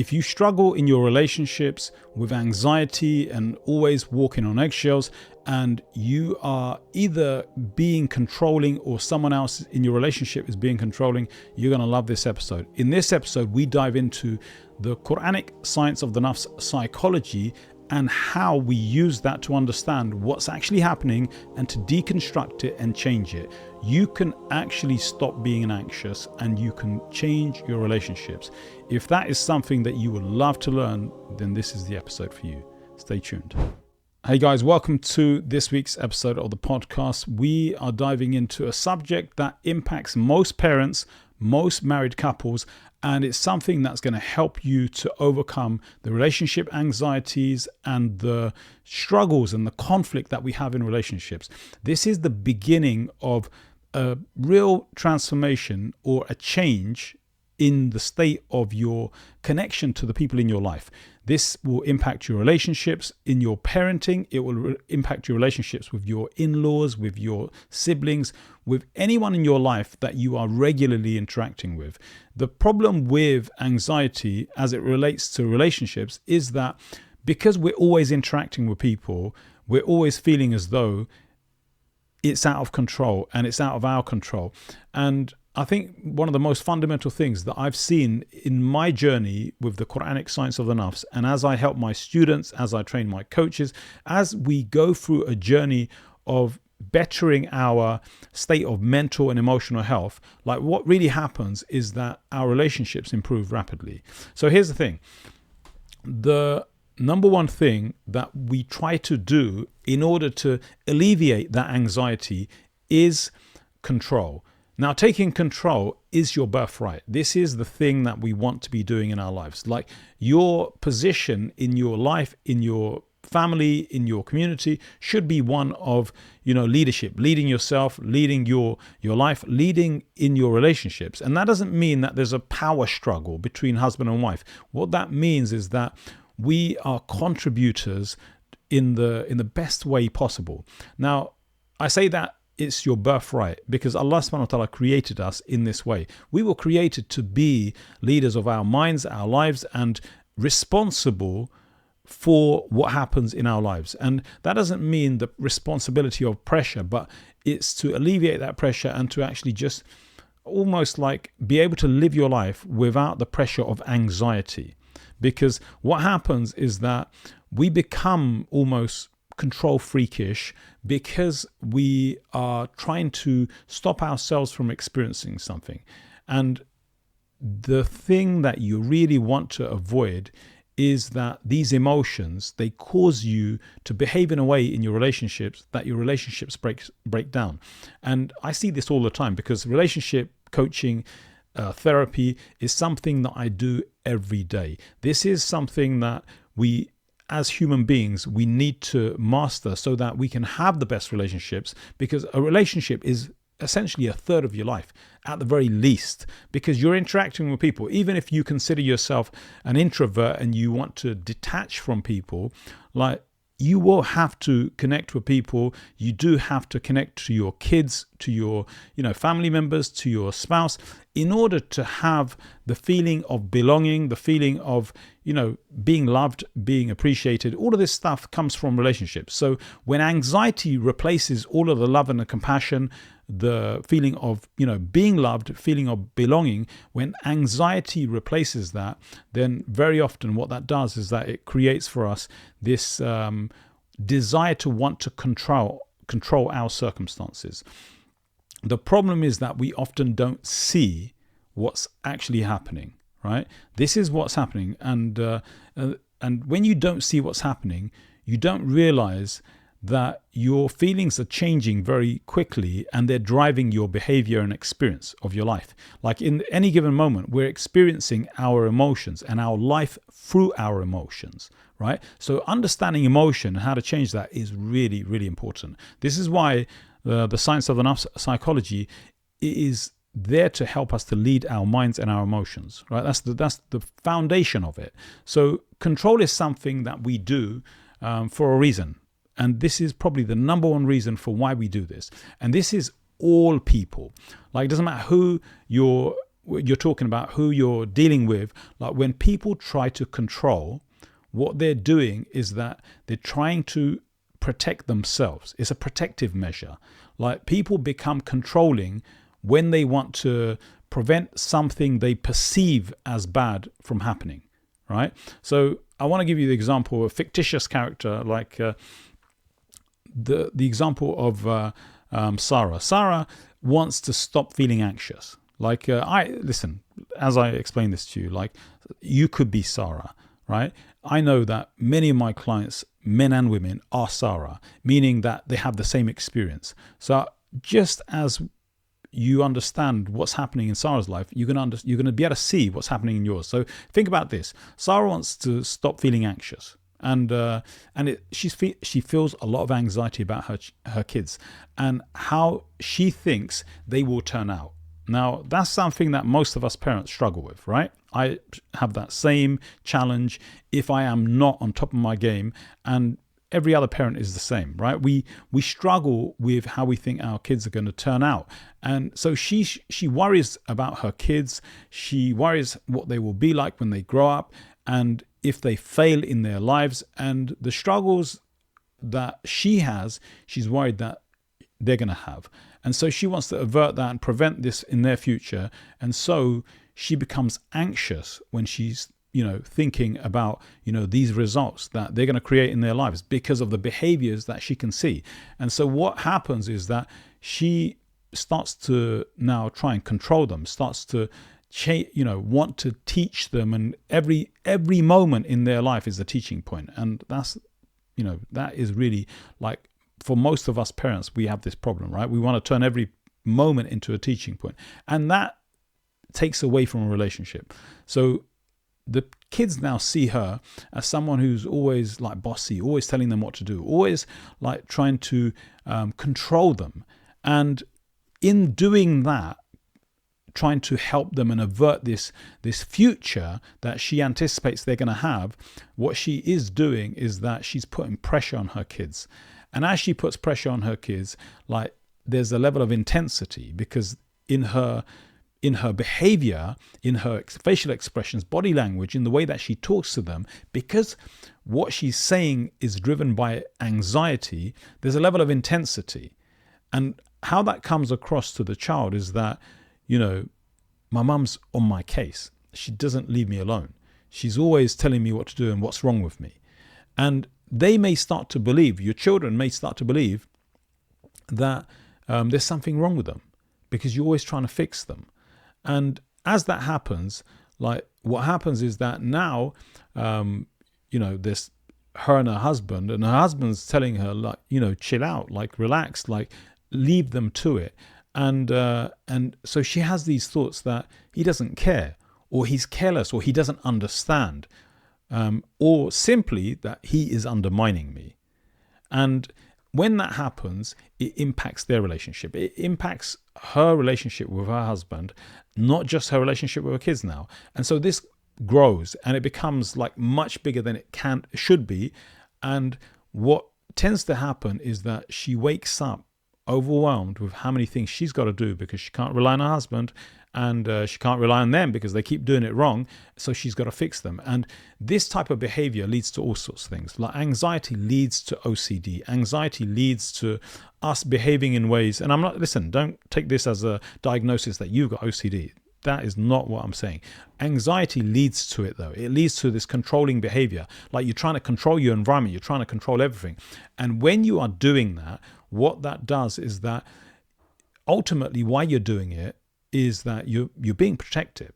If you struggle in your relationships with anxiety and always walking on eggshells, and you are either being controlling or someone else in your relationship is being controlling, you're going to love this episode. In this episode, we dive into the Quranic science of the nafs, psychology, and how we use that to understand what's actually happening and to deconstruct it and change it. You can actually stop being anxious and you can change your relationships. If that is something that you would love to learn, then this is the episode for you. Stay tuned. Hey guys, welcome to this week's episode of the podcast. We are diving into a subject that impacts most parents, most married couples, and it's something that's going to help you to overcome the relationship anxieties and the struggles and the conflict that we have in relationships. This is the beginning of a real transformation or a change in the state of your connection to the people in your life. This will impact your relationships in your parenting. It will impact your relationships with your in-laws, with your siblings, with anyone in your life that you are regularly interacting with. The problem with anxiety as it relates to relationships is that because we're always interacting with people, we're always feeling as though it's out of control and it's out of our control. And I think one of the most fundamental things that I've seen in my journey with the Quranic science of the nafs, and as I help my students, as I train my coaches, as we go through a journey of bettering our state of mental and emotional health, like what really happens is that our relationships improve rapidly. So here's the thing. The number one thing that we try to do in order to alleviate that anxiety is control. Now, taking control is your birthright. This is the thing that we want to be doing in our lives. Like your position in your life, in your family, in your community should be one of, leadership, leading yourself, leading your life, leading in your relationships. And that doesn't mean that there's a power struggle between husband and wife. What that means is that we are contributors in the best way possible. Now, I say that it's your birthright because Allah subhanahu wa ta'ala created us in this way. We were created to be leaders of our minds, our lives, and responsible for what happens in our lives. And that doesn't mean the responsibility of pressure, but it's to alleviate that pressure and to actually just almost like be able to live your life without the pressure of anxiety. Because what happens is that we become almost control freakish because we are trying to stop ourselves from experiencing something. And the thing that you really want to avoid is that these emotions, they cause you to behave in a way in your relationships that your relationships break down. And I see this all the time because relationship coaching, therapy is something that I do every day. This is something that we, as human beings, we need to master so that we can have the best relationships, because a relationship is essentially a third of your life at the very least, because you're interacting with people. Even if you consider yourself an introvert and you want to detach from people, like you will have to connect with people. You do have to connect to your kids, to your, family members, to your spouse, in order to have the feeling of belonging, the feeling of, being loved, being appreciated. All of this stuff comes from relationships. So when anxiety replaces all of the love and the compassion, the feeling of, being loved, feeling of belonging, when anxiety replaces that, then very often what that does is that it creates for us this desire to want to control our circumstances. The problem is that we often don't see what's actually happening, right? This is what's happening. And when you don't see what's happening, you don't realize that your feelings are changing very quickly and they're driving your behavior and experience of your life. Like in any given moment, we're experiencing our emotions and our life through our emotions, right? So understanding emotion and how to change that is really, really important. This is why the science of the nafs, psychology, is there to help us to lead our minds and our emotions, right? That's the foundation of it. So control is something that we do for a reason. And this is probably the number one reason for why we do this. And this is all people. Like, it doesn't matter who your you're talking about who you're dealing with, like when people try to control, what they're doing is that they're trying to protect themselves. It's a protective measure. Like people become controlling when they want to prevent something they perceive as bad from happening, right? So I want to give you the example of a fictitious character, like the example of Sarah. Sarah wants to stop feeling anxious. Like listen, as I explain this to you, like you could be Sarah, right? I know that many of my clients, men and women, are Sarah, meaning that they have the same experience. So just as you understand what's happening in Sarah's life, you're going to be able to see what's happening in yours. So think about this. Sarah wants to stop feeling anxious, and she feels a lot of anxiety about her kids and how she thinks they will turn out. Now, that's something that most of us parents struggle with, right? I have that same challenge if I am not on top of my game, and every other parent is the same, right? We struggle with how we think our kids are going to turn out. And so she worries about her kids. She worries what they will be like when they grow up and if they fail in their lives, and the struggles that she has, she's worried that they're going to have. And so she wants to avert that and prevent this in their future. And so she becomes anxious when she's, thinking about, these results that they're going to create in their lives because of the behaviors that she can see. And so what happens is that she starts to now try and control them, starts to want to teach them, and every moment in their life is a teaching point. And that's, that is really like, for most of us parents, we have this problem, right? We want to turn every moment into a teaching point, and that takes away from a relationship. So the kids now see her as someone who's always like bossy, always telling them what to do, always like trying to control them. And in doing that, trying to help them and avert this future that she anticipates they're going to have, what she is doing is that she's putting pressure on her kids. And as she puts pressure on her kids, like there's a level of intensity, because in her behavior, in her facial expressions, body language, in the way that she talks to them, because what she's saying is driven by anxiety, there's a level of intensity. And how that comes across to the child is that, my mum's on my case. She doesn't leave me alone. She's always telling me what to do and what's wrong with me. And they may start to believe, your children may start to believe that there's something wrong with them because you're always trying to fix them. And as that happens, like what happens is that now, there's her and her husband's telling her, like, chill out, like relax, like leave them to it. And so she has these thoughts that he doesn't care, or he's careless, or he doesn't understand, or simply that he is undermining me. And when that happens, it impacts their relationship. It impacts her relationship with her husband, not just her relationship with her kids now. And so this grows and it becomes like much bigger than it should be. And what tends to happen is that she wakes up overwhelmed with how many things she's got to do because she can't rely on her husband, and she can't rely on them because they keep doing it wrong. So she's got to fix them. And this type of behavior leads to all sorts of things. Like anxiety leads to OCD. Anxiety leads to us behaving in ways. And don't take this as a diagnosis that you've got OCD. That is not what I'm saying. Anxiety leads to it, though. It leads to this controlling behavior. Like you're trying to control your environment. You're trying to control everything. And when you are doing that, what that does is that ultimately why you're doing it is that you're being protective,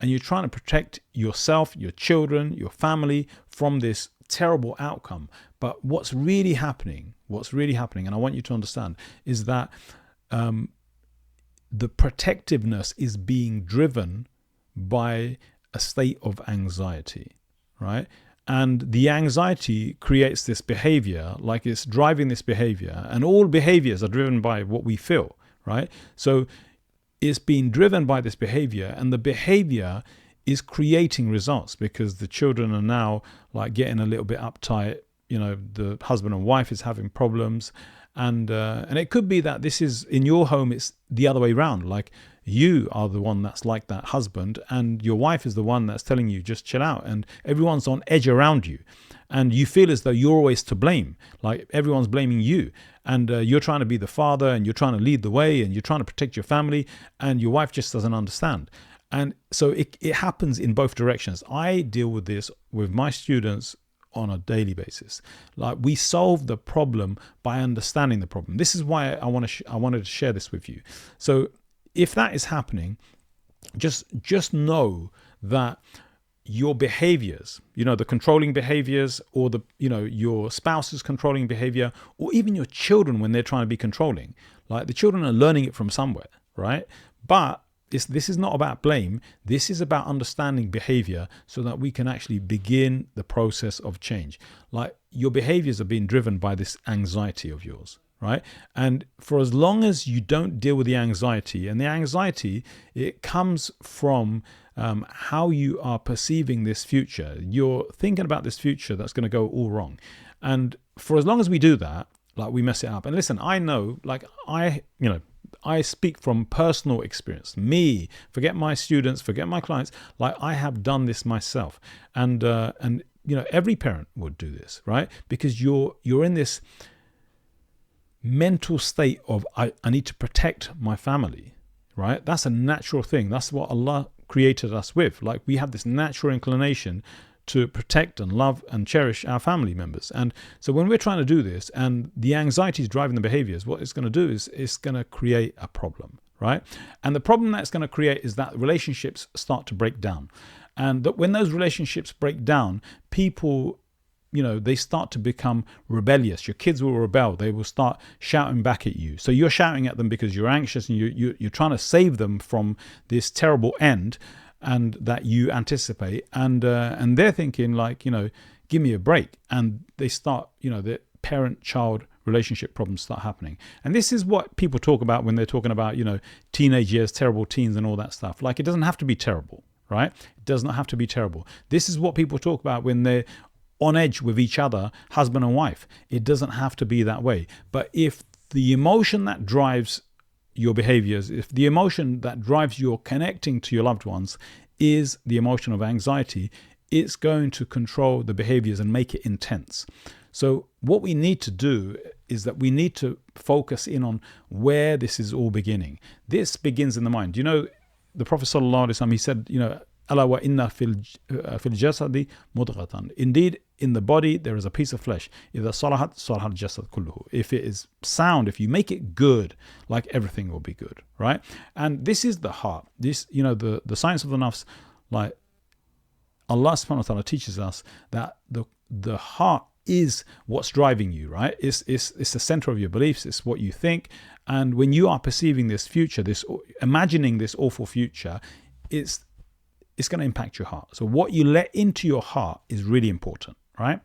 and you're trying to protect yourself, your children, your family from this terrible outcome. But what's really happening, and I want you to understand, is that the protectiveness is being driven by a state of anxiety, right? And the anxiety creates this behavior, like it's driving this behavior, and all behaviors are driven by what we feel, right? So it's being driven by this behavior, and the behavior is creating results because the children are now like getting a little bit uptight. The husband and wife is having problems, and it could be that this is in your home, it's the other way around. Like you are the one that's like that husband, and your wife is the one that's telling you just chill out, and everyone's on edge around you, and you feel as though you're always to blame, like everyone's blaming you, and you're trying to be the father, and you're trying to lead the way, and you're trying to protect your family, and your wife just doesn't understand. And so it happens in both directions. I deal with this with my students on a daily basis. Like, we solve the problem by understanding the problem. This is why I wanted to share this with you. So if that is happening, just know that your behaviors, the controlling behaviors, or your spouse's controlling behavior, or even your children when they're trying to be controlling, like the children are learning it from somewhere, right? But this is not about blame. This is about understanding behavior so that we can actually begin the process of change. Like, your behaviors are being driven by this anxiety of yours, right? And for as long as you don't deal with the anxiety, and the anxiety, it comes from how you are perceiving this future. You're thinking about this future that's going to go all wrong. And for as long as we do that, like, we mess it up. And listen, I know, like, I speak from personal experience. Me, forget my students, forget my clients. Like, I have done this myself, and every parent would do this, right? Because you're in this mental state of I need to protect my family, right? That's a natural thing. That's what Allah created us with. Like, we have this natural inclination to protect and love and cherish our family members. And so when we're trying to do this, and the anxiety is driving the behaviors, what it's going to do is it's going to create a problem, right? And the problem that it's going to create is that relationships start to break down. And that when those relationships break down, people, they start to become rebellious. Your kids will rebel. They will start shouting back at you. So you're shouting at them because you're anxious, and you're trying to save them from this terrible end and that you anticipate, and they're thinking, like, give me a break. And they start, the parent-child relationship problems start happening. And this is what people talk about when they're talking about, teenage years, terrible teens and all that stuff. Like, it doesn't have to be terrible, right? It does not have to be terrible. This is what people talk about when they're on edge with each other, husband and wife. It doesn't have to be that way. But if the emotion that drives your behaviors, if the emotion that drives your connecting to your loved ones is the emotion of anxiety, it's going to control the behaviors and make it intense. So what we need to do is that we need to focus in on where this is all beginning. This begins in the mind. The Prophet ﷺ, he said, Ala wa inna fil jasadi mudghatan. Indeed, in the body there is a piece of flesh. إذا صلحت صلح الجسد كله. If it is sound, if you make it good, like, everything will be good, right? And this is the heart. This, the science of the nafs, like, Allah subhanahu wa ta'ala teaches us that the heart is what's driving you, right? It's the center of your beliefs. It's what you think. And when you are perceiving this future, imagining this awful future, it's going to impact your heart. So what you let into your heart is really important, right?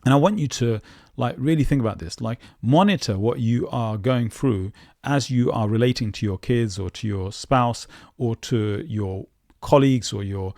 And I want you to, like, really think about this. Like, monitor what you are going through as you are relating to your kids, or to your spouse, or to your colleagues, or your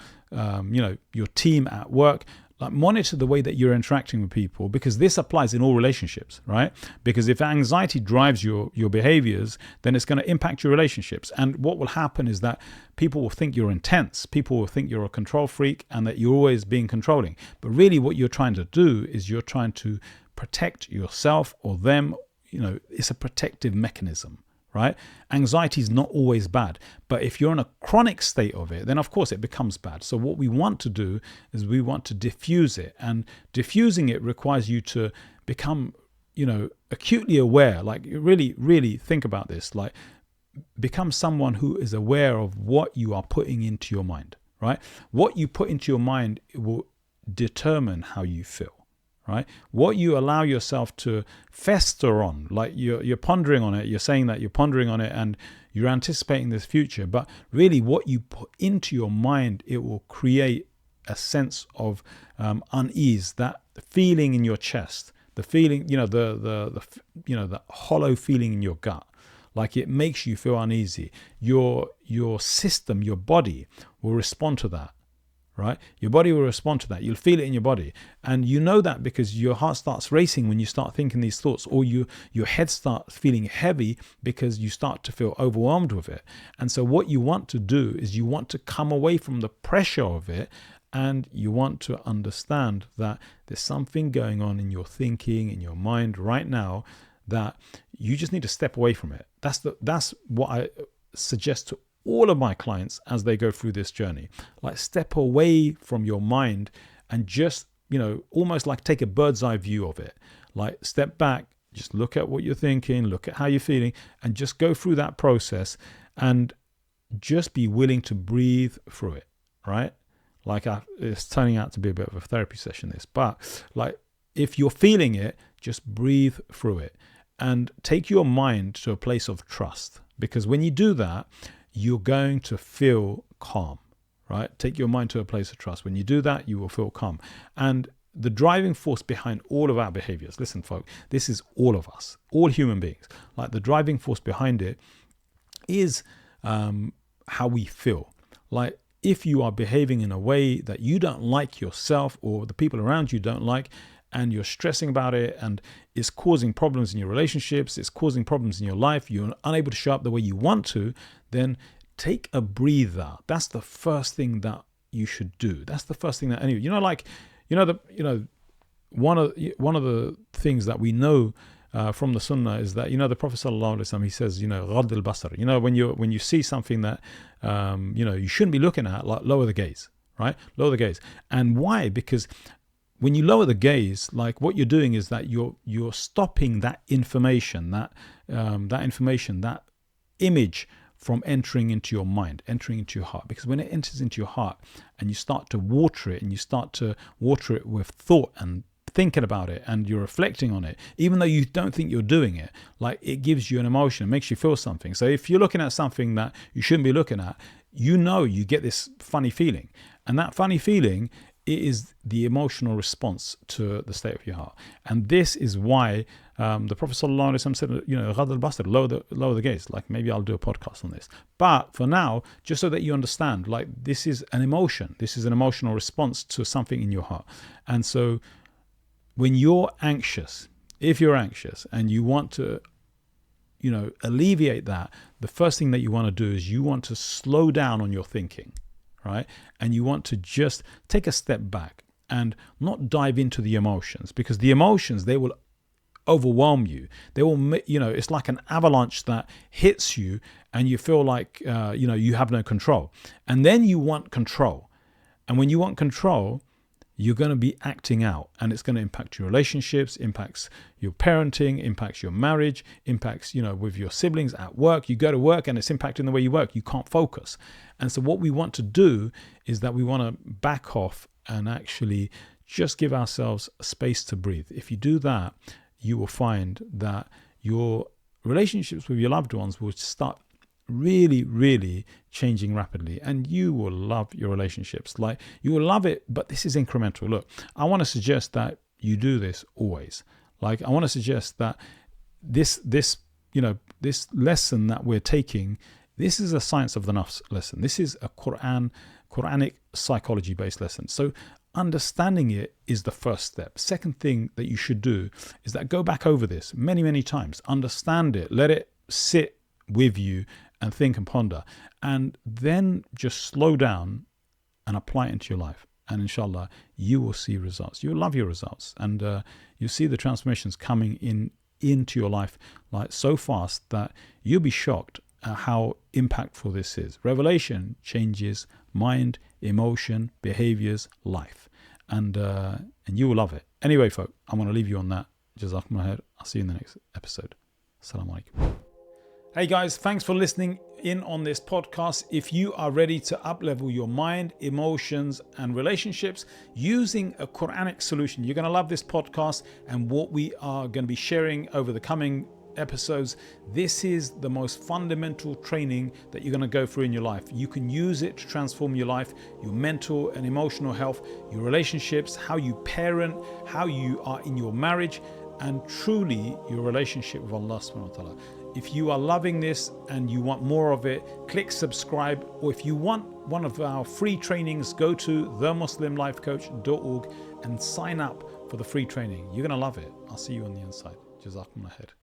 team at work. Like, monitor the way that you're interacting with people, because this applies in all relationships, right? Because if anxiety drives your behaviors, then it's going to impact your relationships. And what will happen is that people will think you're intense. People will think you're a control freak, and that you're always being controlling. But really what you're trying to do is you're trying to protect yourself or them. It's a protective mechanism, right? Anxiety is not always bad, but if you're in a chronic state of it, then of course it becomes bad. So what we want to do is we want to diffuse it, and diffusing it requires you to become, acutely aware. Like, really, really think about this. Like, become someone who is aware of what you are putting into your mind, right? What you put into your mind will determine how you feel. Right? What you allow yourself to fester on, like you're pondering on it, you're saying that you're pondering on it and you're anticipating this future, but really what you put into your mind, it will create a sense of unease, that feeling in your chest, the feeling, the hollow feeling in your gut. Like, it makes you feel uneasy. Your system, your body will respond to that. right? Your body will respond to that. You'll feel it in your body. And you know that because your heart starts racing when you start thinking these thoughts, or your head starts feeling heavy because you start to feel overwhelmed with it. And so what you want to do is you want to come away from the pressure of it, and you want to understand that there's something going on in your thinking, in your mind right now, that you just need to step away from it. That's what I suggest to all of my clients as they go through this journey. Like, step away from your mind and just, almost like take a bird's eye view of it. Like, step back, just look at what you're thinking, look at how you're feeling, and just go through that process and just be willing to breathe through it, right? Like, it's turning out to be a bit of a therapy session, this, but like, if you're feeling it, just breathe through it and take your mind to a place of trust. Because when you do that, you're going to feel calm, right? Take your mind to a place of trust. When you do that, you will feel calm. And the driving force behind all of our behaviors, listen, folks, this is all of us, all human beings. Like, the driving force behind it is how we feel. Like, if you are behaving in a way that you don't like yourself, or the people around you don't like, and you're stressing about it, and it's causing problems in your relationships, it's causing problems in your life, you're unable to show up the way you want to, then take a breather. That's the first thing that you should do. That's the first thing that one of the things that we know from the Sunnah is that, the Prophet sallallahu alaihi wasallam, he says, ghad al-basar. When you see something that you shouldn't be looking at, like, lower the gaze, right? Lower the gaze. And why? Because when you lower the gaze, like, what you're doing is that you're stopping that information, that image from entering into your mind, entering into your heart. Because when it enters into your heart and you start to water it, and you start to water it with thought and thinking about it, and you're reflecting on it, even though you don't think you're doing it, like, it gives you an emotion, it makes you feel something. So if you're looking at something that you shouldn't be looking at, you get this funny feeling. And that funny feeling, it is the emotional response to the state of your heart. And this is why the Prophet ﷺ said, ghad al-basar, lower the gaze. Like, maybe I'll do a podcast on this. But for now, just so that you understand, like, this is an emotion. This is an emotional response to something in your heart. And so when you're anxious, if you're anxious and you want to, alleviate that, the first thing that you want to do is you want to slow down on your thinking. Right? And you want to just take a step back and not dive into the emotions, because the emotions, they will overwhelm you. They will, it's like an avalanche that hits you, and you feel like, you have no control. And then you want control. And when you want control, you're going to be acting out, and it's going to impact your relationships, impacts your parenting, impacts your marriage, impacts, with your siblings at work. You go to work and it's impacting the way you work. You can't focus. And so what we want to do is that we want to back off and actually just give ourselves space to breathe. If you do that, you will find that your relationships with your loved ones will start really, really changing rapidly, and you will love your relationships. Like, you will love it, but this is incremental. Look, I want to suggest that you do this always. Like, I want to suggest that this lesson that we're taking, this is a science of the nafs lesson. This is a Quranic psychology based lesson. So understanding it is the first step. Second thing that you should do is that go back over this many, many times. Understand it. Let it sit with you and think and ponder, and then just slow down and apply it into your life. And inshallah, you will see results. You'll love your results, and you'll see the transformations coming into your life like so fast that you'll be shocked at how impactful this is. Revelation changes mind, emotion, behaviors, life, and you will love it. Anyway, folks, I'm going to leave you on that. Jazakum'Allahu. I'll see you in the next episode. Assalamu alaikum. Hey guys, thanks for listening in on this podcast. If you are ready to uplevel your mind, emotions, and relationships using a Quranic solution, you're going to love this podcast and what we are going to be sharing over the coming episodes. This is the most fundamental training that you're going to go through in your life. You can use it to transform your life, your mental and emotional health, your relationships, how you parent, how you are in your marriage, and truly your relationship with Allah subhanahu wa ta'ala. If you are loving this and you want more of it, click subscribe. Or if you want one of our free trainings, go to themuslimlifecoach.org and sign up for the free training. You're going to love it. I'll see you on the inside. Jazakum'Allahu khair.